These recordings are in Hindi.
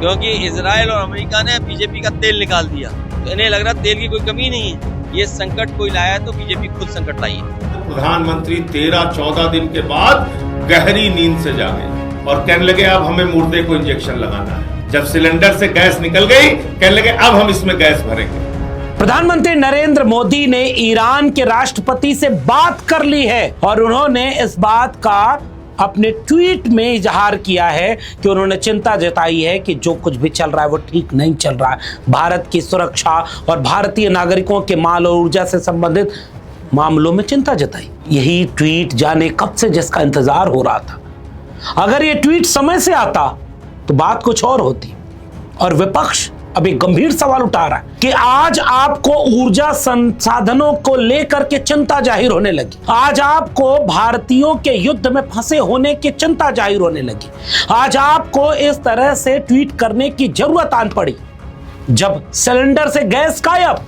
क्योंकि इजराइल और अमेरिका ने बीजेपी का तेल निकाल दिया, तो इन्हें लग रहा तेल की कोई कमी नहीं है। ये संकट कोई लाया तो बीजेपी खुद संकट लाई है। प्रधानमंत्री 13-14 दिन के बाद गहरी नींद से जागे और कहने लगे अब हमें मुर्दे को इंजेक्शन लगाना है। जब सिलेंडर से गैस निकल गई, कहने लगे अब हम इसमें गैस भरेंगे। प्रधानमंत्री नरेंद्र मोदी ने ईरान के राष्ट्रपति से बात कर ली है और उन्होंने इस बात का अपने ट्वीट में इजहार किया है कि उन्होंने चिंता जताई है कि जो कुछ भी चल रहा है वो ठीक नहीं चल रहा है। भारत की सुरक्षा और भारतीय नागरिकों के माल और ऊर्जा से संबंधित मामलों में चिंता जताई। यही ट्वीट जाने कब से जिसका इंतजार हो रहा था। अगर ये ट्वीट समय से आता तो बात कुछ और होती। और विपक्ष अब एक गंभीर सवाल उठा रहा है कि आज आपको ऊर्जा संसाधनों को लेकर के चिंता जाहिर होने लगी। आज आपको भारतीयों के युद्ध में फंसे होने की चिंता जाहिर होने लगी। आज आपको इस तरह से ट्वीट करने की जरूरत आन पड़ी जब सिलेंडर से गैस गायब,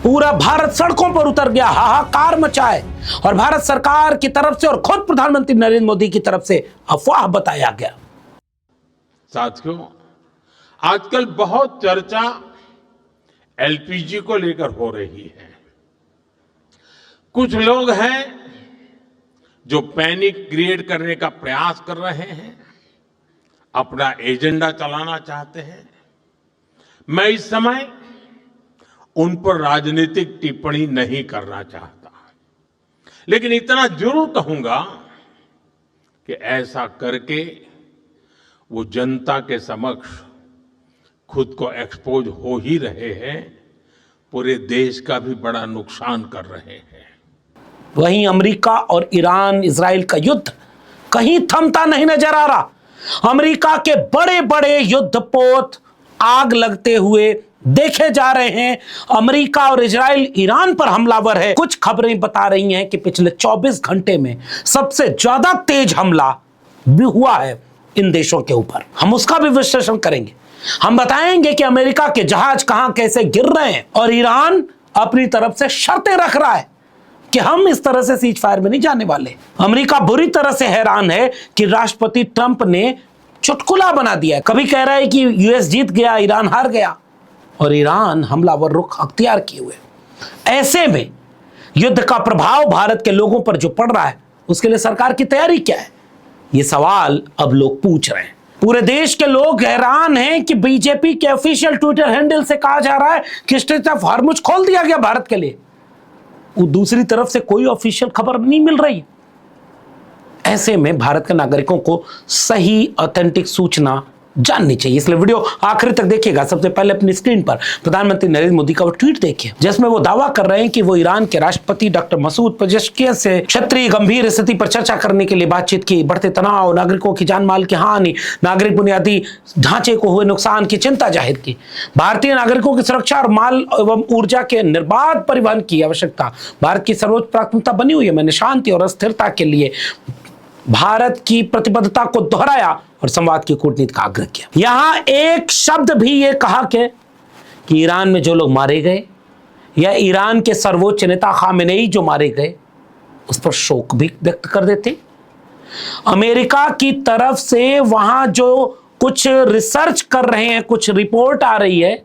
पूरा भारत सड़कों पर उतर गया, हाहाकार मचाए और भारत सरकार की तरफ से और खुद प्रधानमंत्री नरेंद्र मोदी की तरफ से अफवाह बताया गया। साथियों, आजकल बहुत चर्चा एलपीजी को लेकर हो रही है। कुछ लोग हैं जो पैनिक क्रिएट करने का प्रयास कर रहे हैं, अपना एजेंडा चलाना चाहते हैं। मैं इस समय उन पर राजनीतिक टिप्पणी नहीं करना चाहता, लेकिन इतना जरूर कहूंगा कि ऐसा करके वो जनता के समक्ष खुद को एक्सपोज हो ही रहे हैं, पूरे देश का भी बड़ा नुकसान कर रहे हैं। वहीं अमेरिका और ईरान इजराइल का युद्ध कहीं थमता नहीं नजर आ रहा। अमेरिका के बड़े बड़े युद्धपोत आग लगते हुए देखे जा रहे हैं। अमेरिका और इजराइल ईरान पर हमलावर है। कुछ खबरें बता रही हैं कि पिछले 24 घंटे में सबसे ज्यादा तेज हमला भी हुआ है इन देशों के ऊपर। हम उसका भी विश्लेषण करेंगे। हम बताएंगे कि अमेरिका के जहाज कहां कैसे गिर रहे हैं और ईरान अपनी तरफ से शर्तें रख रहा है कि हम इस तरह से सीज फायर में नहीं जाने वाले। अमेरिका बुरी तरह से हैरान है कि राष्ट्रपति ट्रंप ने चुटकुला बना दिया है। कभी कह रहा है कि यूएस जीत गया, ईरान हार गया, और ईरान हमलावर रुख अख्तियार किए हुए। ऐसे में युद्ध का प्रभाव भारत के लोगों पर जो पड़ रहा है उसके लिए सरकार की तैयारी क्या है, ये सवाल अब लोग पूछ रहे हैं। पूरे देश के लोग हैरान हैं कि बीजेपी के ऑफिशियल ट्विटर हैंडल से कहा जा रहा है कि स्ट्रेट ऑफ हॉर्मुज खोल दिया गया भारत के लिए। वो दूसरी तरफ से कोई ऑफिशियल खबर नहीं मिल रही। ऐसे में भारत के नागरिकों को सही ऑथेंटिक सूचना जाननी चाहिए, इसलिए वीडियो आखिर तक देखिएगा। सबसे पहले अपनी स्क्रीन पर प्रधानमंत्री नरेंद्र मोदी का वो ट्वीट देखिए जिसमें वो दावा कर रहे हैं कि वो ईरान के राष्ट्रपति डॉक्टर मसूद पेजेश्कियान से क्षेत्रीय गंभीर स्थिति पर चर्चा करने के लिए बातचीत की। बढ़ते तनाव, नागरिकों की जान माल की हानि, नागरिक बुनियादी ढांचे को हुए नुकसान की चिंता जाहिर की। भारतीय नागरिकों की सुरक्षा और माल एवं ऊर्जा के निर्बाध परिवहन की आवश्यकता भारत की सर्वोच्च प्राथमिकता बनी हुई है। मैंने शांति और स्थिरता के लिए भारत की प्रतिबद्धता को दोहराया और संवाद की कूटनीति का आग्रह किया। यहां एक शब्द भी ये कहा कि ईरान में जो लोग मारे गए या ईरान के सर्वोच्च नेता खामेनेई जो मारे गए उस पर शोक भी व्यक्त कर देते। अमेरिका की तरफ से वहां जो कुछ रिसर्च कर रहे हैं, कुछ रिपोर्ट आ रही है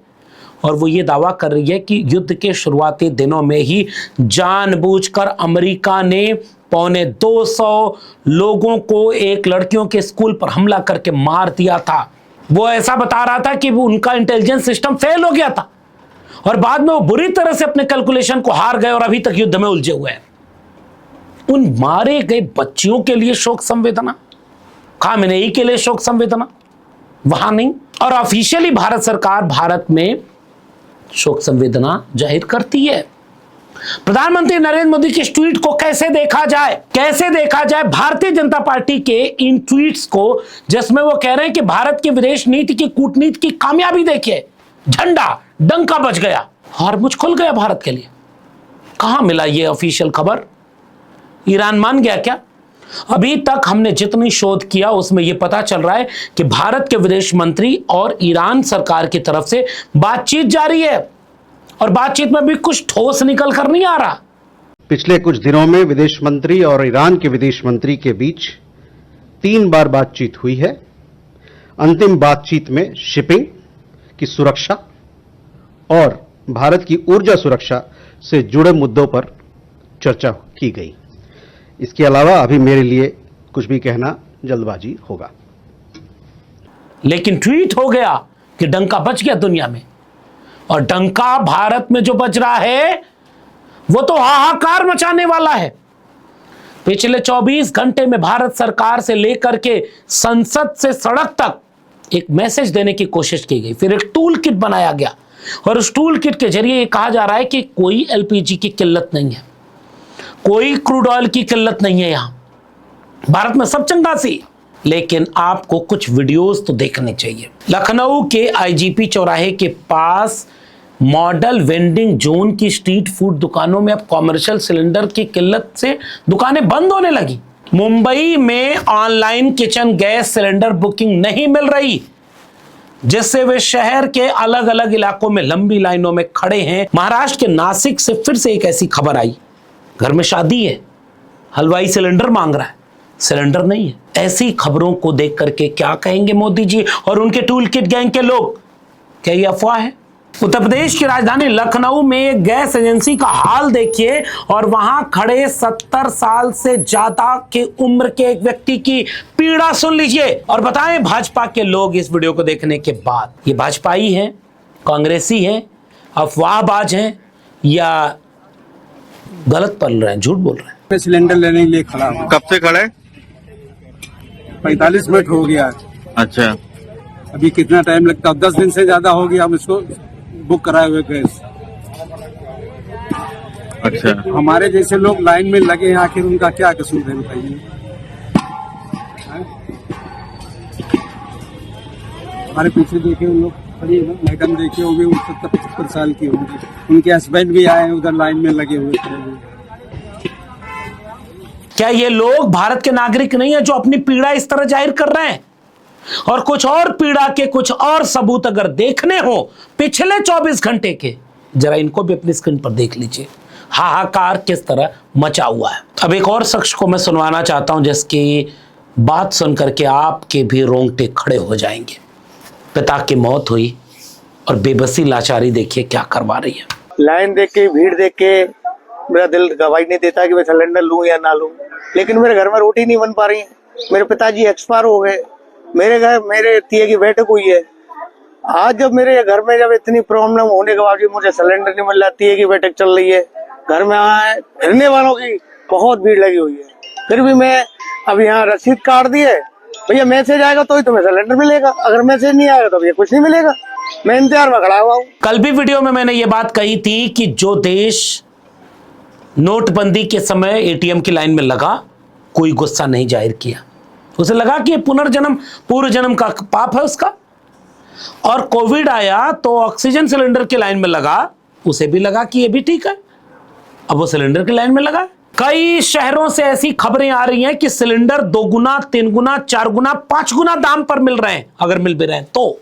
और वो ये दावा कर रही है कि युद्ध के शुरुआती दिनों में ही जानबूझकर अमेरिका ने 250 लोगों को एक लड़कियों के स्कूल पर हमला करके मार दिया था। वो ऐसा बता रहा था कि वो उनका इंटेलिजेंस सिस्टम फेल हो गया था और बाद में वो बुरी तरह से अपने कैलकुलेशन को हार गए और अभी तक युद्ध में उलझे हुए हैं। उन मारे गए बच्चियों के लिए शोक संवेदना, खामेनेई के लिए शोक संवेदना वहां नहीं। और ऑफिशियली भारत सरकार भारत में शोक संवेदना जाहिर करती है। प्रधानमंत्री नरेंद्र मोदी के इस ट्वीट को कैसे देखा जाए, भारतीय जनता पार्टी के इन ट्वीट्स को जिसमें वो कह रहे हैं कि भारत की विदेश नीति की कूटनीति की कामयाबी देखिए, झंडा डंका बज गया, हॉर्मुज खुल गया भारत के लिए। कहां मिला ये ऑफिशियल खबर? ईरान मान गया क्या? अभी तक हमने जितनी शोध किया उसमें यह पता चल रहा है कि भारत के विदेश मंत्री और ईरान सरकार की तरफ से बातचीत जारी है और बातचीत में भी कुछ ठोस निकल कर नहीं आ रहा। पिछले कुछ दिनों में विदेश मंत्री और ईरान के विदेश मंत्री के बीच 3 बार बातचीत हुई है अंतिम बातचीत में शिपिंग की सुरक्षा और भारत की ऊर्जा सुरक्षा से जुड़े मुद्दों पर चर्चा की गई। इसके अलावा अभी मेरे लिए कुछ भी कहना जल्दबाजी होगा। लेकिन ट्वीट हो गया कि डंका बच गया दुनिया में, और डंका भारत में जो बज रहा है वो तो हाहाकार मचाने वाला है। पिछले 24 घंटे में भारत सरकार से लेकर के संसद से सड़क तक एक मैसेज देने की कोशिश की गई, फिर एक टूल किट बनाया गया, और उस टूल किट के जरिए ये कहा जा रहा है कि कोई एलपीजी की किल्लत नहीं है, कोई क्रूड ऑयल की किल्लत नहीं है, यहां भारत में सब चंगासी। लेकिन आपको कुछ वीडियोस तो देखने चाहिए। लखनऊ के आईजीपी चौराहे के पास मॉडल वेंडिंग जोन की स्ट्रीट फूड दुकानों में अब कॉमर्शियल सिलेंडर की किल्लत से दुकानें बंद होने लगी। मुंबई में online kitchen gas cylinder booking नहीं मिल रही, जिससे वे शहर के अलग अलग इलाकों में लंबी लाइनों में खड़े हैं। महाराष्ट्र के नासिक से फिर से एक ऐसी खबर आई, घर में शादी है, हलवाई सिलेंडर मांग रहा है, सिलेंडर नहीं है। ऐसी खबरों को देख करके क्या कहेंगे मोदी जी और उनके टूल किट गैंग के लोग? क्या ये अफवाह है? उत्तर प्रदेश की राजधानी लखनऊ में एक गैस एजेंसी का हाल देखिए, और वहां खड़े 70 साल से ज्यादा के उम्र के एक व्यक्ति की पीड़ा सुन लीजिए और बताएं भाजपा के लोग इस वीडियो को देखने के बाद, ये भाजपाई हैं, कांग्रेसी हैं, अफवाहबाज हैं, या गलत पल रहे हैं, झूठ बोल रहे हैं? सिलेंडर लेने के लिए खड़ा हूँ। कब से खड़े? 45 मिनट हो गया। अच्छा, अभी कितना टाइम लगता है? 10 दिन से ज्यादा हो गया हम इसको बुक कराए हुए गैस। अच्छा, हमारे जैसे लोग लाइन में लगे हैं, आखिर उनका क्या कसूर है बताइए? हमारे पीछे देखे उन लोग खड़ी है, मैडम देखे होंगे, 70-75 साल की होंगी, उनके हस्बैंड भी आए हैं उधर लाइन में लगे हुए। क्या ये लोग भारत के नागरिक नहीं है जो अपनी पीड़ा इस तरह जाहिर कर रहे हैं? और कुछ और पीड़ा के कुछ और सबूत अगर देखने हो पिछले 24 घंटे के, जरा इनको भी अपनी स्क्रीन पर देख लीजिए, हाहाकार किस तरह मचा हुआ है। अब एक और शख्स को मैं सुनवाना चाहता हूं जिसकी बात सुनकर के आपके भी रोंगटे खड़े हो जाएंगे। पिता की मौत हुई और बेबसी लाचारी देखिए क्या करवा रही है। लाइन देख के, भीड़ देख के मेरा दिल गवाही नहीं देता कि मैं सिलेंडर लूं या ना लूं, लेकिन मेरे घर में रोटी नहीं बन पा रही है। मेरे पिताजी एक्सपायर हो गए, मेरे घर मेरे तिये की बैठक हुई है। आज जब मेरे घर में जब इतनी प्रॉब्लम होने के बावजूद मुझे सिलेंडर नहीं मिल रहा, तिये की बैठक चल रही है, घर में फिरने वालों की बहुत भीड़ लगी हुई है, फिर भी मैं अब यहाँ रसीद काट दी है। भैया मैसेज आएगा तो ही तुम्हें सिलेंडर मिलेगा, अगर मैसेज नहीं आएगा तो भैया कुछ नहीं मिलेगा। मैं इंतजार में खड़ा हुआ हूँ। कल भी वीडियो में मैंने ये बात कही थी कि जो देश नोटबंदी के समय एटीएम की लाइन में लगा, कोई गुस्सा नहीं जाहिर किया, उसे लगा कि ये पुनर्जन्म पूर्व जन्म का पाप है उसका। और कोविड आया तो ऑक्सीजन सिलेंडर की लाइन में लगा, उसे भी लगा कि ये भी ठीक है, अब वो सिलेंडर की लाइन में लगा। कई शहरों से ऐसी खबरें आ रही हैं कि सिलेंडर 2 गुना, 3 गुना, 4 गुना, 5 गुना दाम पर मिल रहे हैं, अगर मिल भी रहे हैं तो।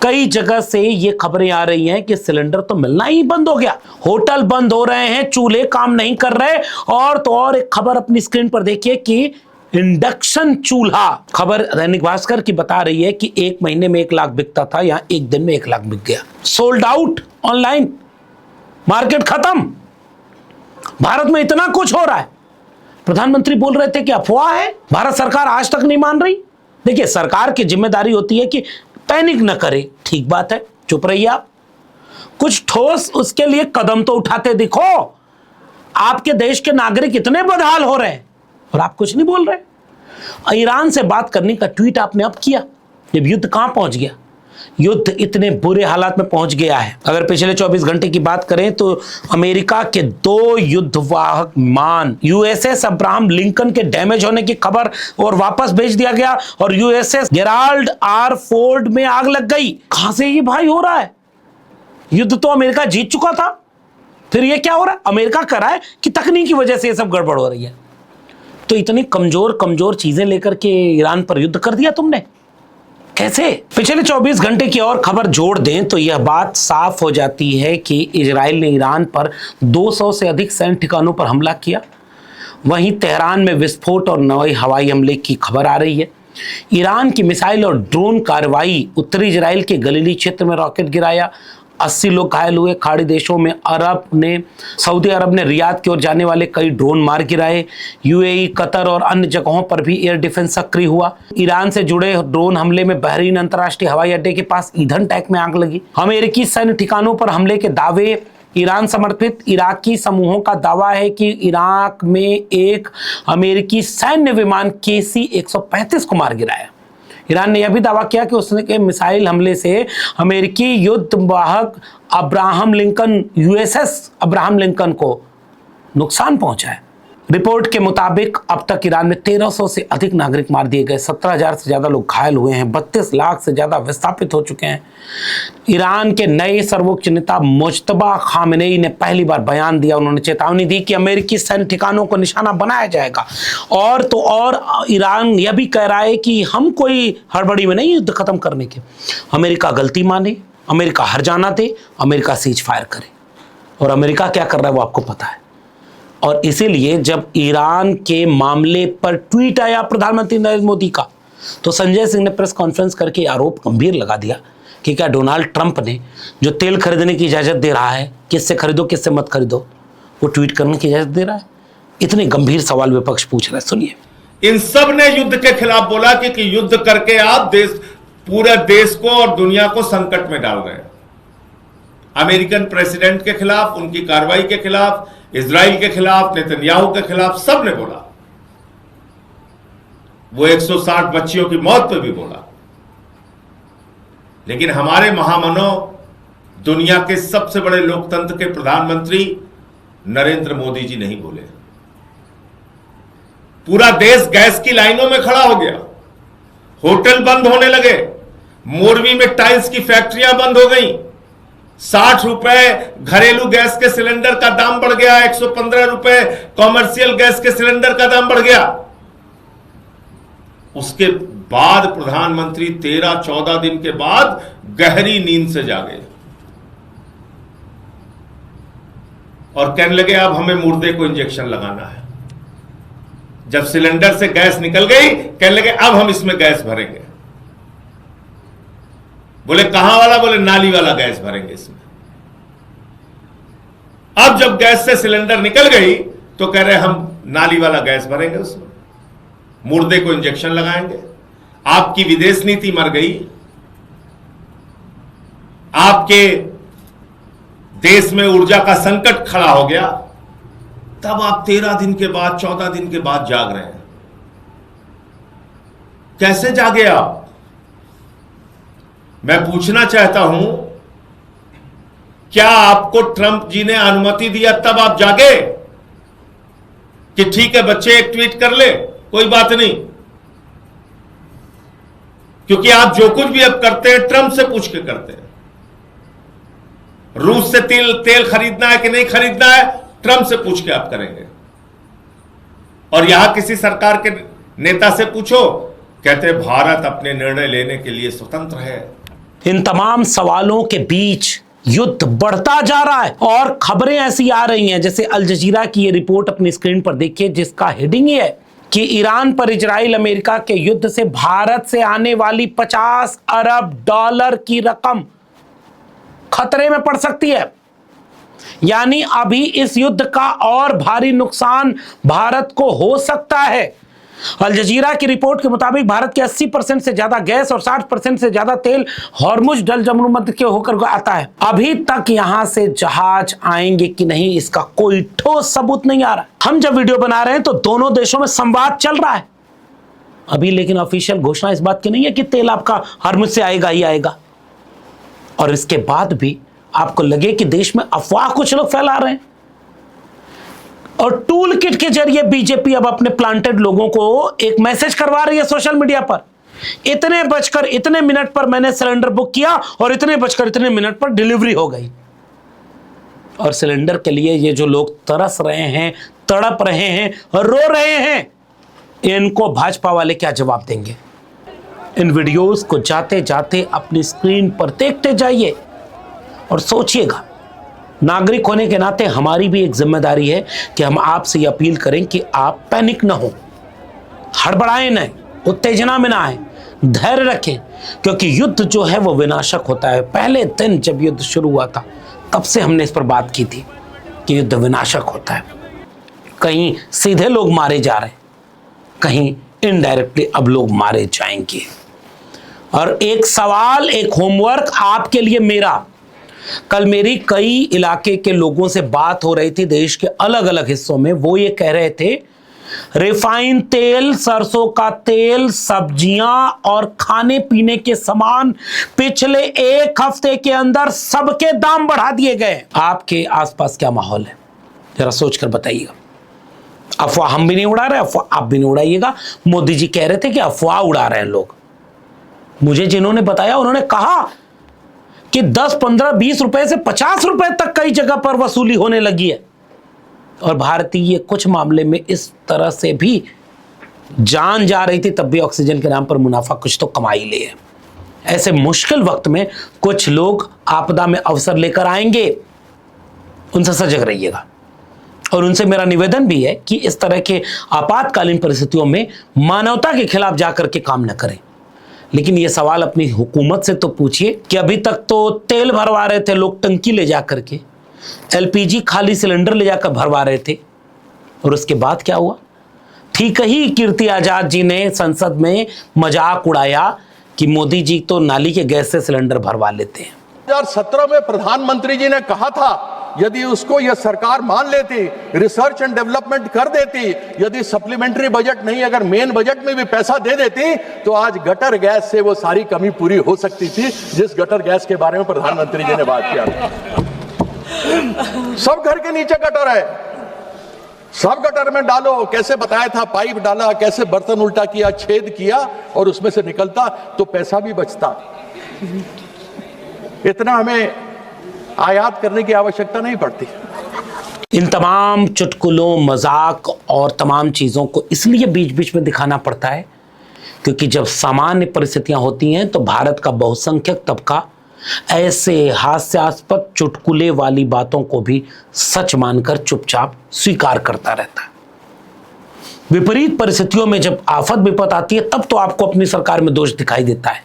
कई जगह से ये खबरें आ रही हैं कि सिलेंडर तो मिलना ही बंद हो गया, होटल बंद हो रहे हैं, चूल्हे काम नहीं कर रहे। और तो और एक खबर अपनी स्क्रीन पर देखिए कि इंडक्शन चूल्हा, खबर दैनिक भास्कर की बता रही है कि 1 महीने में 1 लाख बिकता था, यहां 1 दिन में 1 लाख बिक गया। सोल्ड आउट, ऑनलाइन मार्केट खत्म। भारत में इतना कुछ हो रहा है, प्रधानमंत्री बोल रहे थे कि अफवाह है, भारत सरकार आज तक नहीं मान रही। देखिए, सरकार की जिम्मेदारी होती है कि पैनिक न करे, ठीक बात है, चुप रहिए आप, कुछ ठोस उसके लिए कदम तो उठाते दिखो। आपके देश के नागरिक इतने बदहाल हो रहे हैं और आप कुछ नहीं बोल रहे। ईरान से बात करने का ट्वीट आपने अब किया, जब युद्ध कहां पहुंच गया, युद्ध इतने बुरे हालात में पहुंच गया है। अगर पिछले 24 घंटे की बात करें तो अमेरिका के 2 युद्धवाहक विमान यूएसएस अब्राहम लिंकन के डैमेज होने की खबर और वापस भेज दिया गया, और यूएसएस जेराल्ड आर फोर्ड में आग लग गई। कहां से ये भाई हो रहा है? युद्ध तो अमेरिका जीत चुका था, फिर ये क्या हो रहा है? अमेरिका कर रहा है कि तकनीकी वजह से ये सब गड़बड़ हो रही है। तो इतनी कमजोर कमजोर चीजें लेकर के ईरान पर युद्ध कर दिया तुमने, कैसे? पिछले 24 घंटे की और खबर जोड़ दें तो यह बात साफ हो जाती है कि इजराइल ने ईरान पर 200 से अधिक सैन्य ठिकानों पर हमला किया। वहीं तेहरान में विस्फोट और नए हवाई हमले की खबर आ रही है। ईरान की मिसाइल और ड्रोन कार्रवाई, उत्तरी इजराइल के गलीली क्षेत्र में रॉकेट गिराया, 80 लोग घायल हुए। खाड़ी देशों में सऊदी अरब ने रियाद की ओर जाने वाले कई ड्रोन मार गिराए। यूएई, कतर और अन्य जगहों पर भी एयर डिफेंस सक्रिय हुआ। ईरान से जुड़े ड्रोन हमले में बहरीन अंतर्राष्ट्रीय हवाई अड्डे के पास ईंधन टैंक में आग लगी। अमेरिकी सैन्य ठिकानों पर हमले के दावे। ईरान समर्थित इराकी समूहों का दावा है कि इराक में एक अमेरिकी सैन्य विमान KC-135 को मार गिराया। ईरान ने यह भी दावा किया कि उसने के मिसाइल हमले से अमेरिकी युद्ध वाहक USS अब्राहम लिंकन को नुकसान पहुंचा है। रिपोर्ट के मुताबिक अब तक ईरान में 1300 से अधिक नागरिक मार दिए गए, 17,000 से ज्यादा लोग घायल हुए हैं, 32 लाख से ज्यादा विस्थापित हो चुके हैं। ईरान के नए सर्वोच्च नेता मुज्तबा खामेनेई ने पहली बार बयान दिया। उन्होंने चेतावनी दी कि अमेरिकी सैन्य ठिकानों को निशाना बनाया जाएगा। और ईरान यह भी कह रहा है कि हम कोई हड़बड़ी में नहीं युद्ध खत्म करने के। अमेरिका गलती माने, अमेरिका हर जाना दे, अमेरिका सीज फायर करे। और अमेरिका क्या कर रहा है वो आपको पता है। और इसीलिए जब ईरान के मामले पर ट्वीट आया प्रधानमंत्री नरेंद्र मोदी का, तो संजय सिंह ने प्रेस कॉन्फ्रेंस करके आरोप गंभीर लगा दिया कि क्या डोनाल्ड ट्रंप ने जो तेल खरीदने की इजाजत दे रहा है, किससे खरीदो किससे मत खरीदो, वो ट्वीट करने की इजाजत दे रहा है। इतने गंभीर सवाल विपक्ष पूछ रहा है। सुनिए। इन सब ने युद्ध के खिलाफ बोला कि युद्ध करके आप पूरे देश को और दुनिया को संकट में डाल रहे हैं। अमेरिकन प्रेसिडेंट के खिलाफ, उनकी कार्रवाई के खिलाफ, इजराइल के खिलाफ, नेतन्याहू के खिलाफ, सब ने बोला। वो 160 बच्चियों की मौत पे भी बोला। लेकिन हमारे महामनो, दुनिया के सबसे बड़े लोकतंत्र के प्रधानमंत्री नरेंद्र मोदी जी नहीं बोले। पूरा देश गैस की लाइनों में खड़ा हो गया, होटल बंद होने लगे, मोरवी में टाइल्स की फैक्ट्रियां बंद हो गई, 60 रुपए घरेलू गैस के सिलेंडर का दाम बढ़ गया, 115 रुपए कॉमर्शियल गैस के सिलेंडर का दाम बढ़ गया। उसके बाद प्रधानमंत्री 13-14 दिन के बाद गहरी नींद से जागे और कहने लगे अब हमें मुर्दे को इंजेक्शन लगाना है। जब सिलेंडर से गैस निकल गई, कहने लगे अब हम इसमें गैस भरेंगे। बोले कहां वाला? बोले नाली वाला गैस भरेंगे इसमें। अब जब गैस से सिलेंडर निकल गई तो कह रहे हम नाली वाला गैस भरेंगे, उसमें मुर्दे को इंजेक्शन लगाएंगे। आपकी विदेश नीति मर गई। आपके देश में ऊर्जा का संकट खड़ा हो गया। तब आप 13 दिन के बाद, 14 दिन के बाद जाग रहे हैं। कैसे जागे आप? मैं पूछना चाहता हूं, क्या आपको ट्रंप जी ने अनुमति दिया तब आप जागे कि ठीक है बच्चे एक ट्वीट कर ले, कोई बात नहीं? क्योंकि आप जो कुछ भी अब करते हैं ट्रंप से पूछ के करते हैं। रूस से तेल खरीदना है कि नहीं खरीदना है, ट्रंप से पूछ के आप करेंगे। और यहां किसी सरकार के नेता से पूछो, कहते भारत अपने निर्णय लेने के लिए स्वतंत्र है। इन तमाम सवालों के बीच युद्ध बढ़ता जा रहा है और खबरें ऐसी आ रही हैं, जैसे अल जजीरा की ये रिपोर्ट अपनी स्क्रीन पर देखिए, जिसका हेडिंग ये है कि ईरान पर इजराइल अमेरिका के युद्ध से भारत से आने वाली $50 अरब की रकम खतरे में पड़ सकती है। यानी अभी इस युद्ध का और भारी नुकसान भारत को हो सकता है। अल जजीरा की रिपोर्ट के मुताबिक भारत के 80% से ज्यादा गैस और 60% से ज्यादा तेल हॉर्मुज डल जमरूमंद के होकर आता है। अभी तक यहां से जहाज आएंगे कि नहीं, इसका कोई ठोस सबूत नहीं आ रहा। हम जब वीडियो बना रहे हैं तो दोनों देशों में संवाद चल रहा है अभी, लेकिन ऑफिशियल घोषणा इस बात की नहीं है कि तेल आपका हॉर्मुज से आएगा ही आएगा। और इसके बाद भी आपको लगे कि देश में अफवाह कुछ लोग फैला रहे हैं, और टूल किट के जरिए बीजेपी अब अपने प्लांटेड लोगों को एक मैसेज करवा रही है सोशल मीडिया पर, इतने बजकर इतने मिनट पर मैंने सिलेंडर बुक किया और इतने बजकर इतने मिनट पर डिलीवरी हो गई। और सिलेंडर के लिए ये जो लोग तरस रहे हैं, तड़प रहे हैं और रो रहे हैं, इनको भाजपा वाले क्या जवाब देंगे? इन वीडियोस को जाते जाते अपनी स्क्रीन पर देखते जाइए और सोचिएगा। नागरिक होने के नाते हमारी भी एक जिम्मेदारी है कि हम आपसे ये अपील करें कि आप पैनिक ना हो, हड़बड़ाएं नहीं, उत्तेजना में ना आए, धैर्य रखें, क्योंकि युद्ध जो है वो विनाशक होता है। पहले दिन जब युद्ध शुरू हुआ था तब से हमने इस पर बात की थी कि युद्ध विनाशक होता है। कहीं सीधे लोग मारे जा रहे हैं, कहीं इनडायरेक्टली अब लोग मारे जाएंगे। और एक सवाल, एक होमवर्क आपके लिए मेरा, कल मेरी कई इलाके के लोगों से बात हो रही थी देश के अलग अलग हिस्सों में। वो ये कह रहे थे रिफाइन तेल, सरसों का तेल, सब्जियां और खाने पीने के सामान पिछले एक हफ्ते के अंदर सबके दाम बढ़ा दिए गए। आपके आसपास क्या माहौल है, जरा सोचकर बताइएगा। अफवाह हम भी नहीं उड़ा रहे, अफवाह आप भी नहीं उड़ाइएगा। मोदी जी कह रहे थे कि अफवाह उड़ा रहे हैं लोग। मुझे जिन्होंने बताया उन्होंने कहा कि 10, 15, 20 रुपए से 50 रुपए तक कई जगह पर वसूली होने लगी है। और भारतीय कुछ मामले में इस तरह से भी जान जा रही थी, तब भी ऑक्सीजन के नाम पर मुनाफा कुछ तो कमा ही ले। ऐसे मुश्किल वक्त में कुछ लोग आपदा में अवसर लेकर आएंगे, उनसे सजग रहिएगा। और उनसे मेरा निवेदन भी है कि इस तरह के आपातकालीन परिस्थितियों में मानवता के खिलाफ जाकर के काम न करें। लेकिन ये सवाल अपनी हुकूमत से तो पूछिए कि अभी तक तो तेल भरवा रहे थे लोग टंकी ले जाकर के, एलपीजी खाली सिलेंडर ले जाकर भरवा रहे थे, और उसके बाद क्या हुआ? ठीक ही कीर्ति आजाद जी ने संसद में मजाक उड़ाया कि मोदी जी तो नाली के गैस से सिलेंडर भरवा लेते हैं। 2017 में प्रधानमंत्री जी ने कहा था यदि उसको यह सरकार मान लेती, रिसर्च एंड डेवलपमेंट कर देती, यदि सप्लीमेंट्री बजट नहीं अगर मेन बजट में भी पैसा दे देती, तो आज गटर गैस से वो सारी कमी पूरी हो सकती थी जिस गटर गैस के बारे में प्रधानमंत्री जी ने बात किया। सब घर के नीचे गटर है, सब गटर में डालो, कैसे बताया था, पाइप डाला, कैसे बर्तन उल्टा किया, छेद किया और उसमें से निकलता तो पैसा भी बचता। इतना हमें आयात करने की आवश्यकता नहीं पड़ती। इन तमाम चुटकुलों, मजाक और तमाम चीज़ों को इसलिए बीच बीच में दिखाना पड़ता है क्योंकि जब सामान्य परिस्थितियां होती हैं तो भारत का बहुसंख्यक तबका ऐसे हास्यास्पद चुटकुले वाली बातों को भी सच मानकर चुपचाप स्वीकार करता रहता है। विपरीत परिस्थितियों में जब आफत विपत आती है तब तो आपको अपनी सरकार में दोष दिखाई देता है।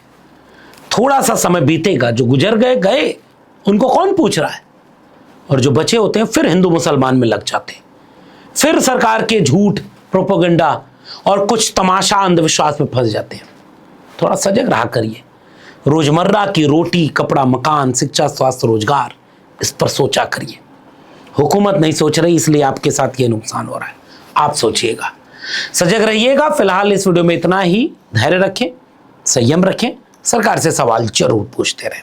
थोड़ा सा समय बीतेगा, जो गुजर गए गए, उनको कौन पूछ रहा है, और जो बचे होते हैं फिर हिंदू मुसलमान में लग जाते हैं, फिर सरकार के झूठ, प्रोपेगेंडा और कुछ तमाशा अंधविश्वास में फंस जाते हैं। थोड़ा सजग रहा करिए। रोजमर्रा की रोटी, कपड़ा, मकान, शिक्षा, स्वास्थ्य, रोजगार, इस पर सोचा करिए। हुकूमत नहीं सोच रही, इसलिए आपके साथ ये नुकसान हो रहा है। आप सोचिएगा, सजग रहिएगा। फिलहाल इस वीडियो में इतना ही। धैर्य रखें, संयम रखें, सरकार से सवाल जरूर पूछते रहें।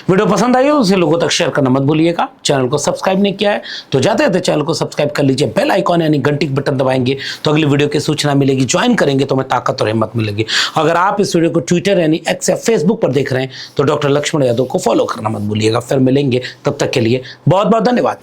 वीडियो पसंद आई हो उसे लोगों तक शेयर करना मत भूलिएगा। चैनल को सब्सक्राइब नहीं किया है तो जाते जाते चैनल को सब्सक्राइब कर लीजिए। बेल आइकॉन यानी घंटी बटन दबाएंगे तो अगली वीडियो की सूचना मिलेगी। ज्वाइन करेंगे तो हमें ताकत और हिम्मत मिलेगी। अगर आप इस वीडियो को ट्विटर यानी एक्स या फेसबुक पर देख रहे हैं तो डॉक्टर लक्ष्मण यादव को फॉलो करना मत भूलिएगा। फिर मिलेंगे, तब तक के लिए बहुत बहुत धन्यवाद।